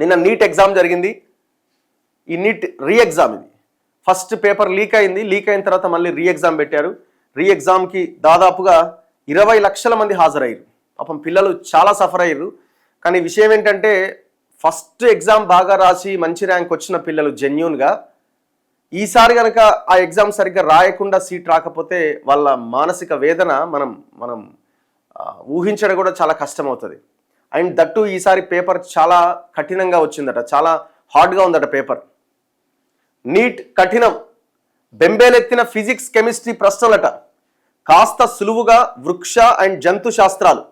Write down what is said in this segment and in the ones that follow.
నిన్న NEET exam జరిగింది. ఈ నీట్ రీ ఎగ్జామ్ ఇది. ఫస్ట్ పేపర్ లీక్ అయింది. లీక్ అయిన తర్వాత మళ్ళీ రీ ఎగ్జామ్ పెట్టారు. రీ ఎగ్జామ్కి దాదాపుగా 20 లక్షల మంది హాజరయ్యారు. పాపం పిల్లలు చాలా సఫర్ అయ్యారు. కానీ విషయం ఏంటంటే ఫస్ట్ ఎగ్జామ్ బాగా రాసి మంచి ర్యాంక్ వచ్చిన పిల్లలు జెన్యూన్గా ఈసారి కనుక ఆ ఎగ్జామ్ సరిగ్గా రాయకుండా సీట్ రాకపోతే వాళ్ళ మానసిక వేదన మనం ఊహించడం కూడా చాలా కష్టమవుతుంది. అండ్ దట్టు ఈసారి పేపర్ చాలా కఠినంగా వచ్చిందట, చాలా హార్డ్గా ఉందట పేపర్. నీట్ కఠినం, బెంబేలెత్తిన ఫిజిక్స్ కెమిస్ట్రీ ప్రశ్నలట, కాస్త సులువుగా వృక్ష అండ్ జంతు శాస్త్రాలు,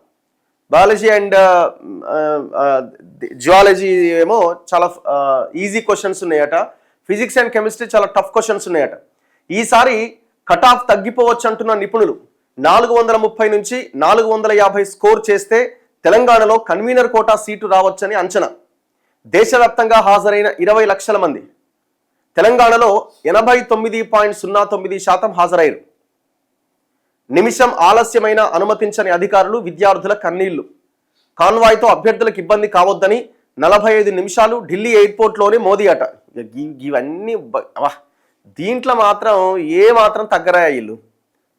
బయాలజీ అండ్ జియాలజీ ఏమో చాలా ఈజీ క్వశ్చన్స్ ఉన్నాయట, ఫిజిక్స్ అండ్ కెమిస్ట్రీ చాలా టఫ్ క్వశ్చన్స్ ఉన్నాయట. ఈసారి కట్ ఆఫ్ తగ్గిపోవచ్చు అంటున్న నిపుణులు. 430 నుంచి 450 స్కోర్ చేస్తే తెలంగాణలో కన్వీనర్ కోటా సీటు రావచ్చని అంచనా. దేశవ్యాప్తంగా హాజరైన 20 లక్షల మంది, తెలంగాణలో 89.09% హాజరయ్యారు. నిమిషం ఆలస్యమైన అనుమతించని అధికారులు, విద్యార్థుల కన్నీళ్లు. కాన్వాయ్తో అభ్యర్థులకు ఇబ్బంది కావద్దని 45 నిమిషాలు ఢిల్లీ ఎయిర్పోర్ట్లోనే మోదీ అట. ఇవన్నీ దీంట్లో మాత్రం మాత్రం తగ్గరాయ వీళ్ళు.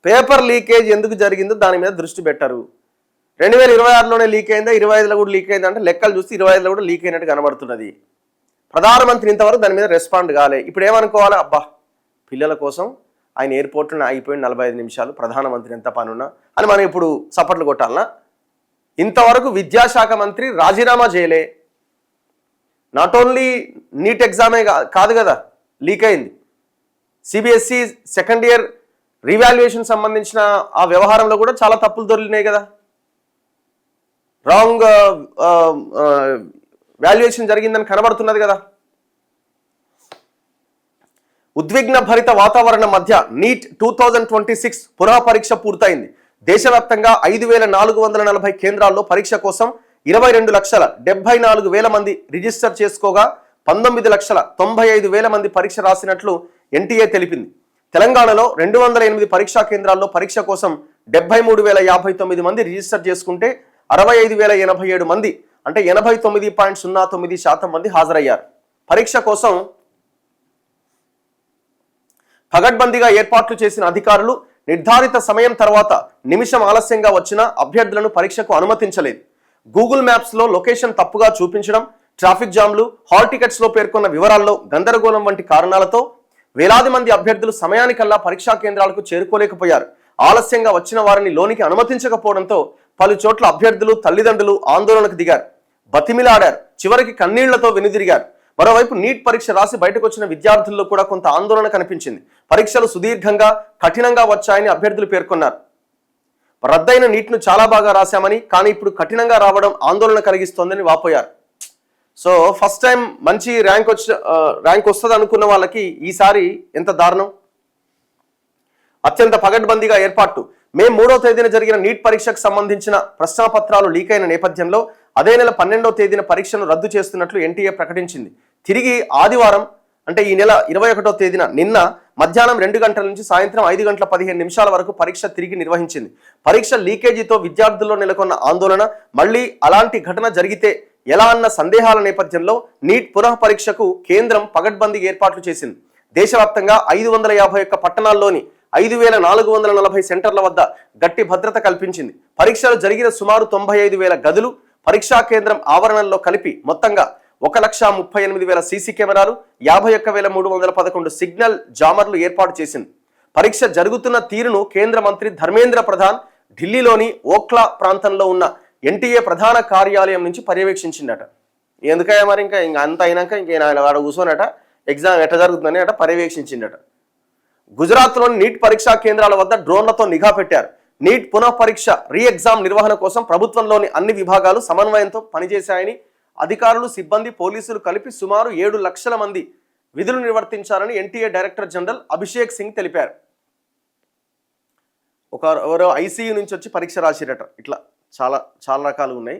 పేపర్ లీకేజ్ ఎందుకు జరిగిందో దాని మీద దృష్టి పెట్టరు. 2026లోనే లీక్ అయిందా, 25లో కూడా లీక్ అయిందా అంటే లెక్కలు చూస్తే 25లో కూడా లీక్ అయినట్టు కనబడుతున్నది. ప్రధానమంత్రి ఇంతవరకు దాని మీద రెస్పాండ్ కాలే. ఇప్పుడు ఏమనుకోవాలి, అబ్బా పిల్లల కోసం ఆయన ఎయిర్పోర్ట్లో ఆగిపోయిన 45 నిమిషాలు, ప్రధానమంత్రి ఎంత పనున్నా అని మనం ఇప్పుడు సపోర్ట్లు కొట్టాలనా? ఇంతవరకు విద్యాశాఖ మంత్రి రాజీనామా చేయలే. నాట్ ఓన్లీ నీట్ ఎగ్జామే కాదు కదా లీక్ అయింది, సిబిఎస్ఈ సెకండ్ ఇయర్ రీవాల్యుయేషన్ సంబంధించిన ఆ వ్యవహారంలో కూడా చాలా తప్పులు దొరికినాయి కదా. రాంగ్ వాల్యుయేషన్ జరిగిందని కనబడుతున్నది కదా. ఉద్విగ్న భరిత వాతావరణం మధ్య నీట్ 2026 పునః పరీక్ష పూర్తయింది. దేశవ్యాప్తంగా 5,440 కేంద్రాల్లో పరీక్ష కోసం 22,74,000 మంది రిజిస్టర్ చేసుకోగా 19,95,000 మంది పరీక్ష రాసినట్లు ఎన్టీఏ తెలిపింది. తెలంగాణలో 208 పరీక్షా కేంద్రాల్లో పరీక్ష కోసం 73,059 మంది రిజిస్టర్ చేసుకుంటే 65,087 మంది అంటే 89.09% మంది హాజరయ్యారు. పరీక్ష కోసం పగడ్బందీగా ఏర్పాట్లు చేసిన అధికారులు నిర్ధారిత సమయం తర్వాత నిమిషం ఆలస్యంగా వచ్చిన అభ్యర్థులను పరీక్షకు అనుమతించలేదు. గూగుల్ మ్యాప్స్లో లొకేషన్ తప్పుగా చూపించడం, ట్రాఫిక్ జామ్లు, హాల్ టికెట్స్లో పేర్కొన్న వివరాల్లో గందరగోళం వంటి కారణాలతో వేలాది మంది అభ్యర్థులు సమయానికల్లా పరీక్షా కేంద్రాలకు చేరుకోలేకపోయారు. ఆలస్యంగా వచ్చిన వారిని లోనికి అనుమతించకపోవడంతో పలు చోట్ల అభ్యర్థులు, తల్లిదండ్రులు ఆందోళనకు దిగారు, బతిమిలాడారు, చివరికి కన్నీళ్లతో వెనుదిరిగారు. మరోవైపు నీట్ పరీక్ష రాసి బయటకు వచ్చిన విద్యార్థుల్లో కూడా కొంత ఆందోళన కనిపించింది. పరీక్షలు సుదీర్ఘంగా, కఠినంగా వచ్చాయని అభ్యర్థులు పేర్కొన్నారు. రద్దయిన నీట్ను చాలా బాగా రాశామని, కానీ ఇప్పుడు కఠినంగా రావడం ఆందోళన కలిగిస్తోందని వాపోయారు. సో ఫస్ట్ టైం మంచి ర్యాంక్ వస్తుంది అనుకున్న వాళ్ళకి ఈసారి ఎంత దారుణం. అత్యంత పగడ్బందీగా ఏర్పాటు. మే 3వ తేదీన జరిగిన నీట్ పరీక్షకు సంబంధించిన ప్రశ్నాపత్రాలు లీక్ అయిన నేపథ్యంలో అదే నెల 12వ తేదీన పరీక్షను రద్దు చేస్తున్నట్లు ఎన్టీఏ ప్రకటించింది. తిరిగి ఆదివారం అంటే ఈ నెల 21వ తేదీన నిన్న మధ్యాహ్నం 2 గంటల నుంచి సాయంత్రం 5:15 వరకు పరీక్ష తిరిగి నిర్వహించింది. పరీక్ష లీకేజీతో విద్యార్థుల్లో నెలకొన్న ఆందోళన, మళ్లీ అలాంటి ఘటన జరిగితే ఎలా అన్న సందేహాల నేపథ్యంలో నీట్ పునః పరీక్షకు కేంద్రం పగడ్బందీ ఏర్పాట్లు చేసింది. దేశవ్యాప్తంగా 551 పట్టణాల్లోని 5,440 సెంటర్ల వద్ద గట్టి భద్రత కల్పించింది. పరీక్షలు జరిగిన సుమారు 95,000 గదులు, పరీక్షా కేంద్రం ఆవరణల్లో కలిపి మొత్తంగా 1,38,000 సీసీ కెమెరాలు, 51,311 సిగ్నల్ జామర్లు ఏర్పాటు చేసింది. పరీక్ష జరుగుతున్న తీరును కేంద్ర మంత్రి ధర్మేంద్ర ప్రధాన్ ఢిల్లీలోని ఓఖ్లా ప్రాంతంలో ఉన్న ఎన్టీఏ ప్రధాన కార్యాలయం నుంచి పర్యవేక్షించిందట. ఎందుకయ్యా మరి ఇంకా అంత అయినాక ఆయన వాడు కూర్చోనట ఎగ్జామ్ ఎట్లా జరుగుతుందని అట పర్యవేక్షించిందట. గుజరాత్లోని నీట్ పరీక్షా కేంద్రాల వద్ద డ్రోన్లతో నిఘా పెట్టారు. నీట్ పునః పరీక్ష రీ ఎగ్జామ్ నిర్వహణ కోసం ప్రభుత్వంలోని అన్ని విభాగాలు సమన్వయంతో పనిచేశాయని అధికారులు, సిబ్బంది, పోలీసులు కలిపి సుమారు 7 లక్షల మంది విధులు నిర్వర్తించారని NTA director general Abhishek Singh తెలిపారు. ఎవరో ఐసీయూ నుంచి వచ్చి పరీక్ష రాసిరట. ఇట్లా చాలా రకాలు ఉన్నాయి.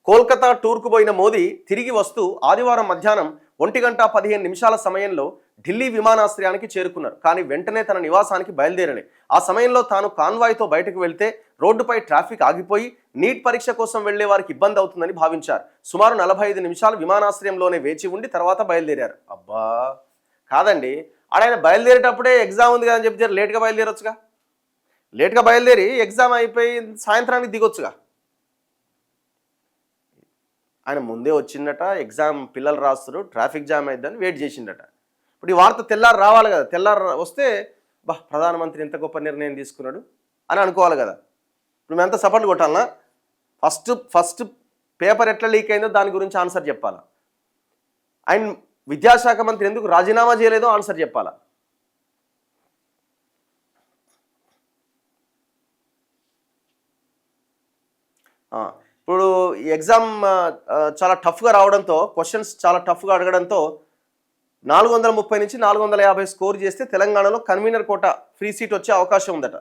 కోల్కతా టూర్కు పోయిన మోదీ తిరిగి వస్తూ ఆదివారం మధ్యాహ్నం 1:15 సమయంలో ఢిల్లీ విమానాశ్రయానికి చేరుకున్నారు. కానీ వెంటనే తన నివాసానికి బయలుదేరలే. ఆ సమయంలో తాను కాన్వాయ్తో బయటకు వెళ్తే రోడ్డుపై ట్రాఫిక్ ఆగిపోయి నీట్ పరీక్ష కోసం వెళ్లే వారికి ఇబ్బంది అవుతుందని భావించారు. సుమారు 45 నిమిషాలు విమానాశ్రయంలోనే వేచి ఉండి తర్వాత బయలుదేరారు. అబ్బా కాదండి, ఆడైన బయలుదేరేటప్పుడే ఎగ్జామ్ ఉంది కదా అని చెప్పి లేట్గా బయలుదేరొచ్చుగా. లేట్గా బయలుదేరి ఎగ్జామ్ అయిపోయి సాయంత్రానికి దిగొచ్చుగా. ఆయన ముందే వచ్చిందట, ఎగ్జామ్ పిల్లలు రాస్తారు, ట్రాఫిక్ జామ్ అయిద్దని వెయిట్ చేసిండట. ఇప్పుడు ఈ వార్త తెల్లారు రావాలి కదా. తెల్లారు వస్తే ప్రధానమంత్రి ఎంత గొప్ప నిర్ణయం తీసుకున్నాడు అని అనుకోవాలి కదా. ఇప్పుడు మేము ఎంత సపోర్ట్ కొట్టాలన్నా ఫస్ట్ పేపర్ ఎట్లా లీక్ అయిందో దాని గురించి ఆన్సర్ చెప్పాలా. అండ్ విద్యాశాఖ మంత్రి ఎందుకు రాజీనామా చేయలేదో ఆన్సర్ చెప్పాలా. ఇప్పుడు ఈ ఎగ్జామ్ చాలా టఫ్గా రావడంతో, క్వశ్చన్స్ చాలా టఫ్గా అడగడంతో 430 నుంచి 450 స్కోర్ చేస్తే తెలంగాణలో కన్వీనర్ కోట ఫ్రీ సీట్ వచ్చే అవకాశం ఉందట.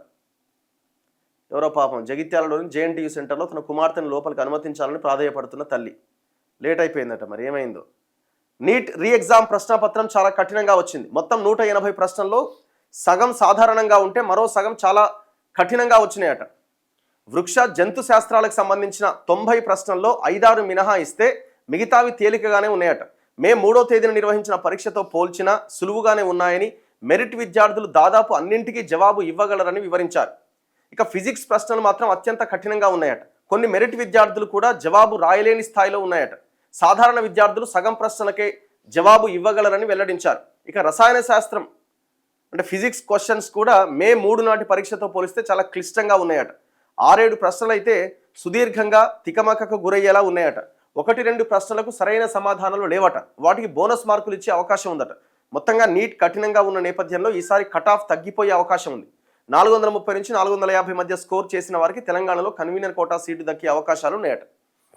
ఎవరో పాపం జగిత్యాలలోని జేఎన్టీయూ సెంటర్లో తన కుమార్తెను లోపలికి అనుమతించాలని ప్రాధేయపడుతున్న తల్లి. లేట్ అయిపోయిందట, మరి ఏమైందో. నీట్ రీ ఎగ్జామ్ ప్రశ్నాపత్రం చాలా కఠినంగా వచ్చింది. మొత్తం 180 ప్రశ్నల్లో సగం సాధారణంగా ఉంటే మరో సగం చాలా కఠినంగా వచ్చినాయట. వృక్ష జంతు శాస్త్రాలకు సంబంధించిన 90 ప్రశ్నల్లో 5-6 మినహాయిస్తే మిగతావి తేలికగానే ఉన్నాయట. మే 3వ తేదీన నిర్వహించిన పరీక్షతో పోల్చినా సులువుగానే ఉన్నాయని, మెరిట్ విద్యార్థులు దాదాపు అన్నింటికీ జవాబు ఇవ్వగలరని వివరించారు. ఇక ఫిజిక్స్ ప్రశ్నలు మాత్రం అత్యంత కఠినంగా ఉన్నాయట. కొన్ని మెరిట్ విద్యార్థులు కూడా జవాబు రాయలేని స్థాయిలో ఉన్నాయట. సాధారణ విద్యార్థులు సగం ప్రశ్నలకే జవాబు ఇవ్వగలరని వెల్లడించారు. ఇక రసాయన శాస్త్రం అంటే ఫిజిక్స్ క్వశ్చన్స్ కూడా మే 3 నాటి పరీక్షతో పోలిస్తే చాలా క్లిష్టంగా ఉన్నాయట. 6-7 ప్రశ్నలు అయితే సుదీర్ఘంగా తికమకకు గురయ్యేలా ఉన్నాయట. 1-2 ప్రశ్నలకు సరైన సమాధానాలు లేవట. వాటికి బోనస్ మార్కులు ఇచ్చే అవకాశం ఉందట. మొత్తంగా నీట్ కఠినంగా ఉన్న నేపథ్యంలో ఈసారి కట్ ఆఫ్ తగ్గిపోయే అవకాశం ఉంది. 430 నుంచి 450 మధ్య స్కోర్ చేసిన వారికి తెలంగాణలో కన్వీనర్ కోటా సీటు దక్కే అవకాశాలు ఉన్నాయట.